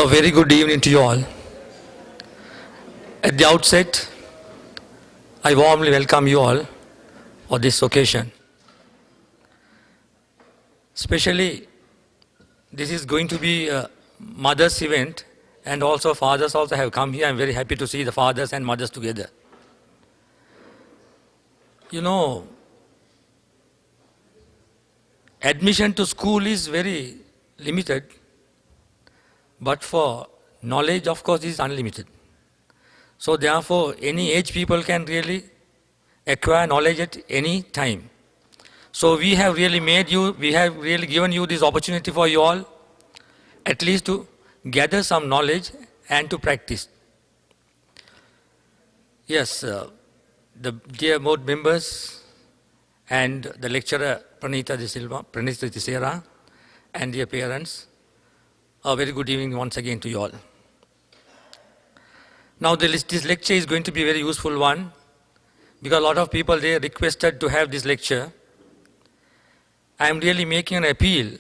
A very good evening to you all. At the outset, I warmly welcome you all for this occasion. Especially, this is going to be a mother's event, and also fathers also have come here. I'm very happy to see the fathers and mothers together. You know, admission to school is very limited, but for knowledge, of course, is unlimited. So therefore, any age people can really acquire knowledge at any time. So we have really given you this opportunity for you all, at least to gather some knowledge and to practice. Yes, the dear board members and the lecturer Pranita De Silva, Pranita Tissera, and dear parents, a very good evening once again to you all. Now this lecture is going to be a very useful one, because a lot of people, they requested to have this lecture. I am really making an appeal.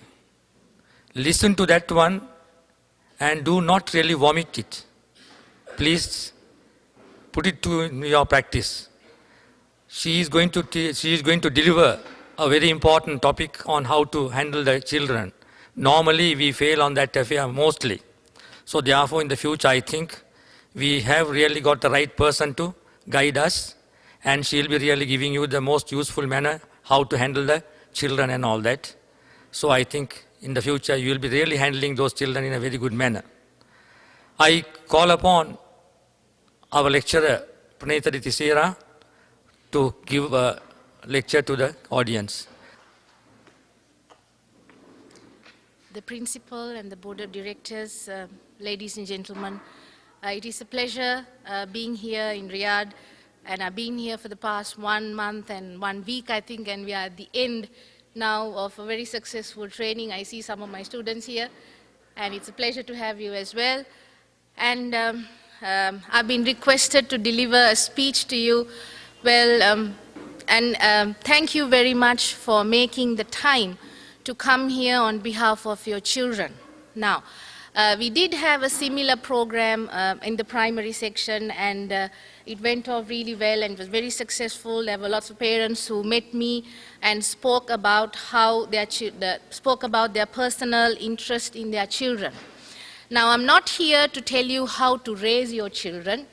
Listen to that one and do not really vomit it. Please put it to your practice. She is going to deliver a very important topic on how to handle the children. Normally we fail on that affair mostly. So therefore in the future I think we have really got the right person to guide us, and she will be really giving you the most useful manner how to handle the children and all that. So I think in the future you will be really handling those children in a very good manner. I call upon our lecturer Pranita De Tissera to give a lecture to the audience. The principal and the board of directors, ladies and gentlemen, it is a pleasure being here in Riyadh, and I've been here for the past 1 month and 1 week, I think, and we are at the end now of a very successful training. I see some of my students here, and it's a pleasure to have you as well. And I've been requested to deliver a speech to you. Well, thank you very much for making the time to come here on behalf of your children. Now, we did have a similar program in the primary section, and it went off really well and was very successful. There were lots of parents who met me and spoke about how spoke about their personal interest in their children. Now, I'm not here to tell you how to raise your children.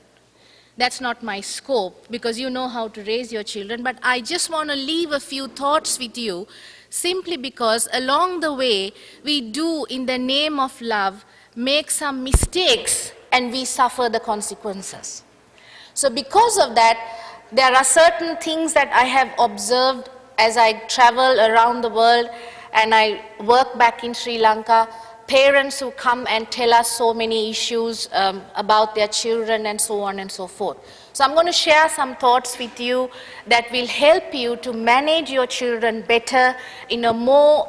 That's not my scope, because you know how to raise your children, but I just want to leave a few thoughts with you, simply because along the way, we do, in the name of love, make some mistakes and we suffer the consequences. So because of that, there are certain things that I have observed as I travel around the world and I work back in Sri Lanka. Parents who come and tell us so many issues about their children and so on and so forth. So I'm going to share some thoughts with you that will help you to manage your children better in a more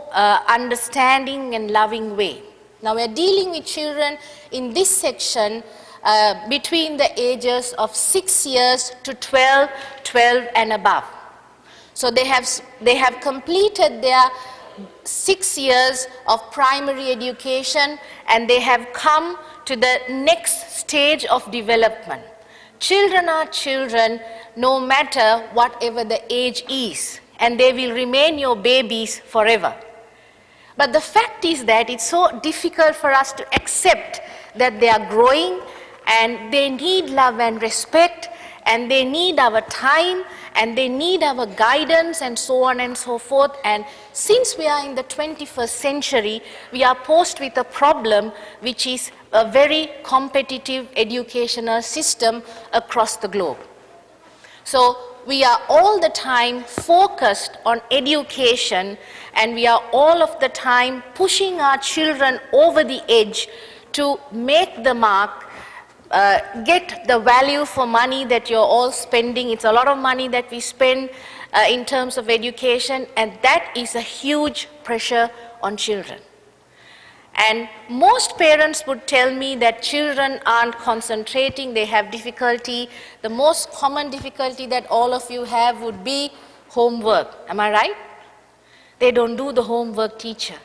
understanding and loving way. Now we're dealing with children in this section between the ages of 6 years to 12 and above. So they have completed their 6 years of primary education, and they have come to the next stage of development. Children are children no matter whatever the age is, and they will remain your babies forever. But the fact is that it's so difficult for us to accept that they are growing and they need love and respect, and they need our time, and they need our guidance, and so on and so forth. And since we are in the 21st century, we are posed with a problem which is a very competitive educational system across the globe. So we are all the time focused on education, and we are all of the time pushing our children over the edge to make the mark, get the value for money that you're all spending. It's a lot of money that we spend in terms of education, and that is a huge pressure on children. And most parents would tell me that children aren't concentrating, they have difficulty. The most common difficulty that all of you have would be homework. Am I right? They don't do the homework, teacher.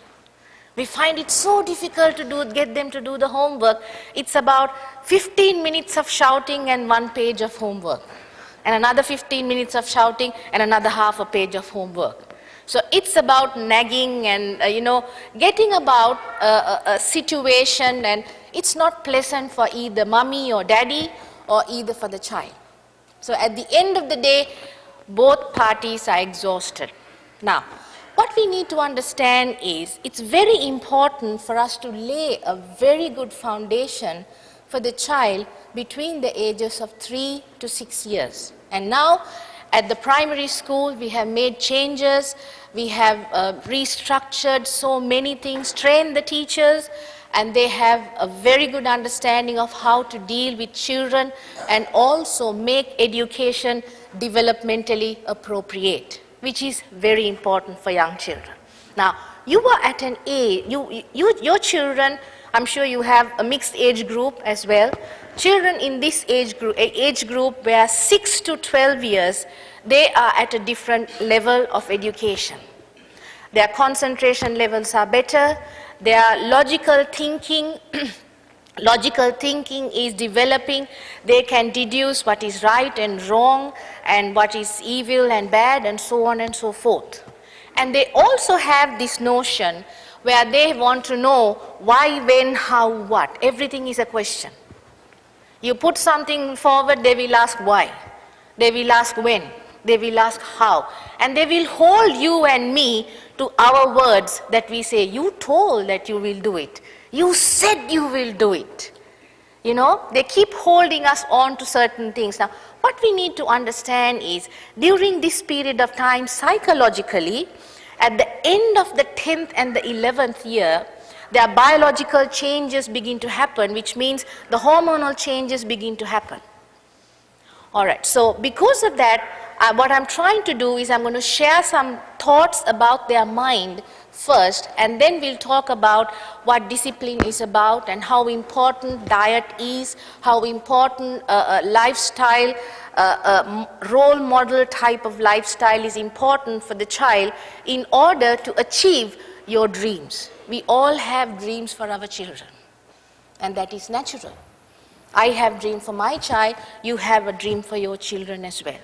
We find it so difficult to get them to do the homework. It's about 15 minutes of shouting and 1 page of homework, and another 15 minutes of shouting and another half a page of homework. So it's about nagging and, getting about a situation, and it's not pleasant for either mommy or daddy or either for the child. So at the end of the day, both parties are exhausted. Now, what we need to understand is it's very important for us to lay a very good foundation for the child between the ages of 3 to 6 years. And now, at the primary school, we have made changes, we have restructured so many things, trained the teachers, and they have a very good understanding of how to deal with children and also make education developmentally appropriate, which is very important for young children. Now, you are at an age, your children, I'm sure you have a mixed age group as well. Children in this age group where 6 to 12 years, they are at a different level of education. Their concentration levels are better, their logical thinking is developing. They can deduce what is right and wrong and what is evil and bad and so on and so forth. And they also have this notion where they want to know why, when, how, what. Everything is a question. You put something forward, they will ask why. They will ask when. They will ask how. And they will hold you and me to our words that we say, you told that you will do it. You said you will do it. They keep holding us on to certain things. Now, what we need to understand is, during this period of time, psychologically, at the end of the 10th and the 11th year, their biological changes begin to happen, which means the hormonal changes begin to happen. All right, so because of that, what I'm trying to do is I'm going to share some thoughts about their mind first, and then we'll talk about what discipline is about and how important diet is, how important lifestyle, role model type of lifestyle is important for the child in order to achieve your dreams. We all have dreams for our children, and that is natural. I have a dream for my child, you have a dream for your children as well.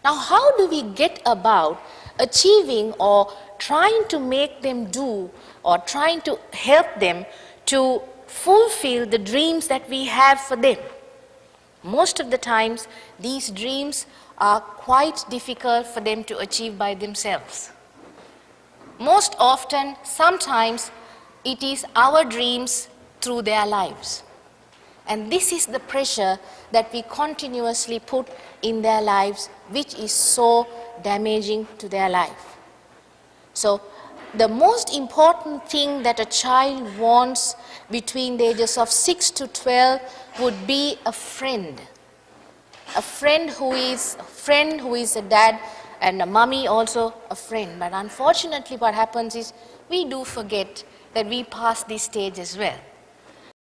Now, how do we get about achieving or trying to make them do or trying to help them to fulfill the dreams that we have for them? Most of the times, these dreams are quite difficult for them to achieve by themselves. Most often, sometimes, it is our dreams through their lives. And this is the pressure that we continuously put in their lives, which is so damaging to their life. So, the most important thing that a child wants between the ages of 6 to 12 would be a friend. A friend who is a dad, and a mommy also a friend. But unfortunately what happens is we do forget that we pass this stage as well.